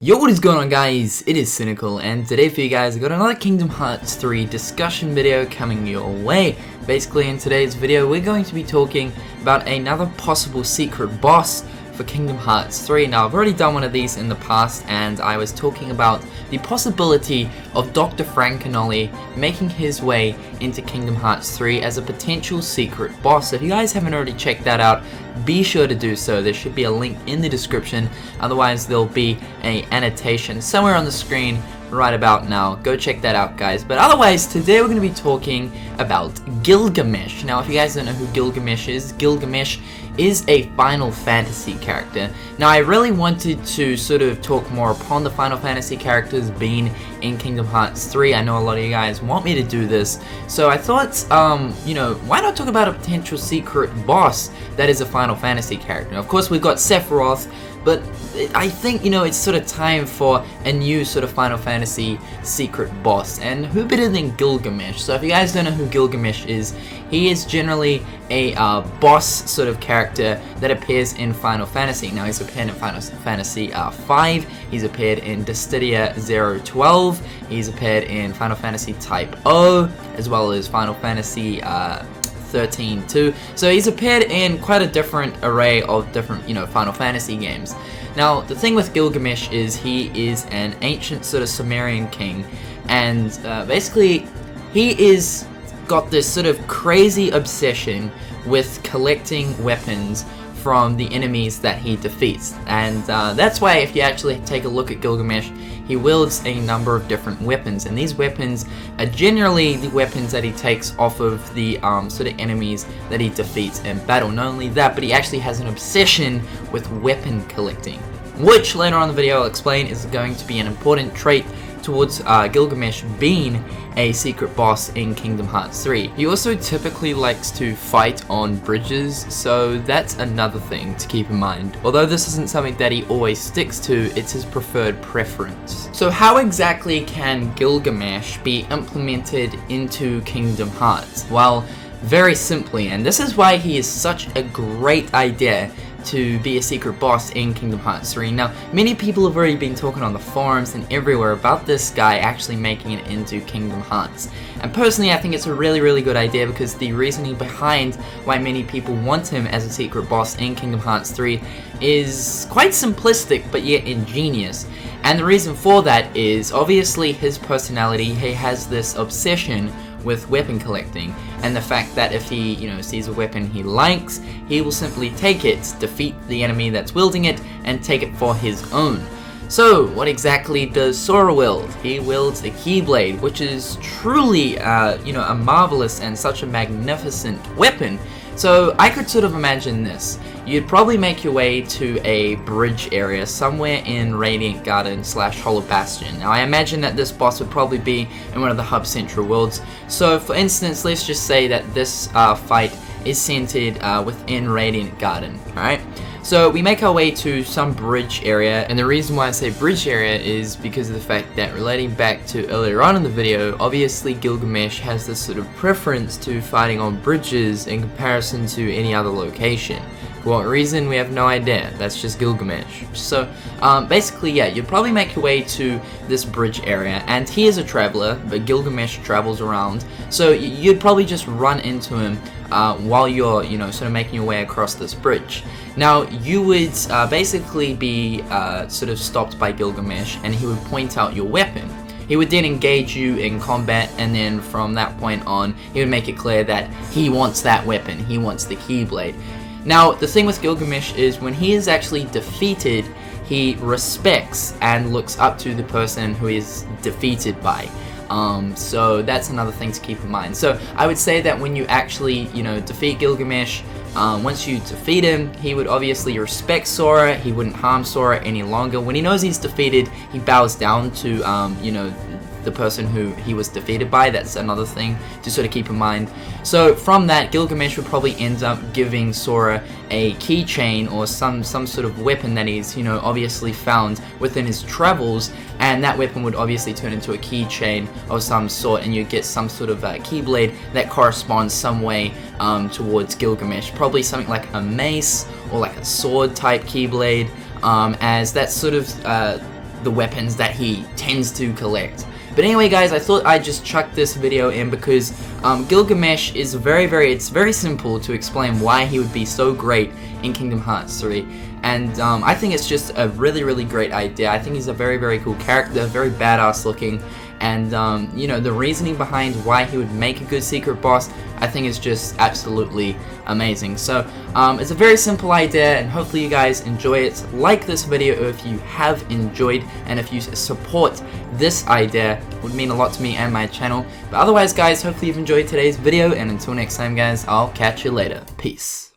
Yo, what is going on, guys? It is Cynnnical, and today for you guys I got another Kingdom Hearts 3 discussion video coming your way. Basically, in today's video we're going to be talking about another possible secret boss for Kingdom Hearts 3. Now, I've already done one of these in the past, and I was talking about the possibility of Dr. Frankenolly making his way into Kingdom Hearts 3 as a potential secret boss. If you guys haven't already checked that out, be sure to do so. There should be a link in the description, otherwise there'll be an annotation somewhere on the screen right about now. Go check that out, guys. But otherwise, today we're going to be talking about Gilgamesh. Now, if you guys don't know who Gilgamesh is a Final Fantasy character. Now, I really wanted to sort of talk more upon the Final Fantasy characters being in Kingdom Hearts 3. I know a lot of you guys want me to do this, so I thought, why not talk about a potential secret boss that is a Final Fantasy character? Now, of course, we've got Sephiroth, but I think, it's sort of time for a new sort of Final Fantasy secret boss, and who better than Gilgamesh? So if you guys don't know who Gilgamesh is, he is generally a boss sort of character that appears in Final Fantasy. Now, he's appeared in Final Fantasy 5, he's appeared in Dissidia 012, he's appeared in Final Fantasy Type O, as well as Final Fantasy 13 too. So he's appeared in quite a different array of different, Final Fantasy games. Now, the thing with Gilgamesh is he is an ancient sort of Sumerian king, and basically he is got this sort of crazy obsession with collecting weapons from the enemies that he defeats, and that's why if you actually take a look at Gilgamesh, he wields a number of different weapons, and these weapons are generally the weapons that he takes off of the sort of enemies that he defeats in battle. Not only that, but he actually has an obsession with weapon collecting, which later on in the video I'll explain is going to be an important trait towards Gilgamesh being a secret boss in Kingdom Hearts 3. He also typically likes to fight on bridges, so that's another thing to keep in mind. Although this isn't something that he always sticks to, it's his preferred preference. So how exactly can Gilgamesh be implemented into Kingdom Hearts? Well, very simply, and this is why he is such a great idea to be a secret boss in Kingdom Hearts 3. Now, many people have already been talking on the forums and everywhere about this guy actually making it into Kingdom Hearts. And personally, I think it's a really good idea, because the reasoning behind why many people want him as a secret boss in Kingdom Hearts 3 is quite simplistic but yet ingenious. And the reason for that is obviously his personality. He has this obsession with weapon collecting, and the fact that if he sees a weapon he likes, he will simply take it, defeat the enemy that's wielding it, and take it for his own. So what exactly does Sora wield? He wields a Keyblade, which is truly a marvelous and such a magnificent weapon. So I could sort of imagine this. You'd probably make your way to a bridge area somewhere in Radiant Garden / Hollow Bastion. Now, I imagine that this boss would probably be in one of the Hub Central worlds. So for instance, let's just say that this fight is centered within Radiant Garden, alright? So we make our way to some bridge area, and the reason why I say bridge area is because of the fact that, relating back to earlier on in the video, obviously Gilgamesh has this sort of preference to fighting on bridges in comparison to any other location. For what reason, we have no idea. That's just Gilgamesh. So basically, yeah, you'd probably make your way to this bridge area, and he is a traveler, but Gilgamesh travels around, so you'd probably just run into him while you're, sort of making your way across this bridge. Now, you would basically be sort of stopped by Gilgamesh, and he would point out your weapon. He would then engage you in combat, and then from that point on, he would make it clear that he wants that weapon. He wants the Keyblade. Now, the thing with Gilgamesh is when he is actually defeated, he respects and looks up to the person who is defeated by. So that's another thing to keep in mind. So I would say that when you actually, defeat Gilgamesh, once you defeat him, he would obviously respect Sora. He wouldn't harm Sora any longer. When he knows he's defeated, he bows down to, the person who he was defeated by. That's another thing to sort of keep in mind. So from that, Gilgamesh would probably end up giving Sora a keychain or some sort of weapon that he's obviously found within his travels, and that weapon would obviously turn into a keychain of some sort, and you get some sort of keyblade that corresponds some way towards Gilgamesh. Probably something like a mace or like a sword type keyblade, as that's sort of the weapons that he tends to collect. But anyway guys, I thought I'd just chuck this video in because Gilgamesh is it's very simple to explain why he would be so great in Kingdom Hearts 3. And I think it's just a really great idea. I think he's a very cool character, very badass looking. And, you know, the reasoning behind why he would make a good secret boss, I think is just absolutely amazing. So, it's a very simple idea, and hopefully you guys enjoy it. Like this video if you have enjoyed, and if you support this idea, it would mean a lot to me and my channel. But otherwise, guys, hopefully you've enjoyed today's video, and until next time, guys, I'll catch you later. Peace.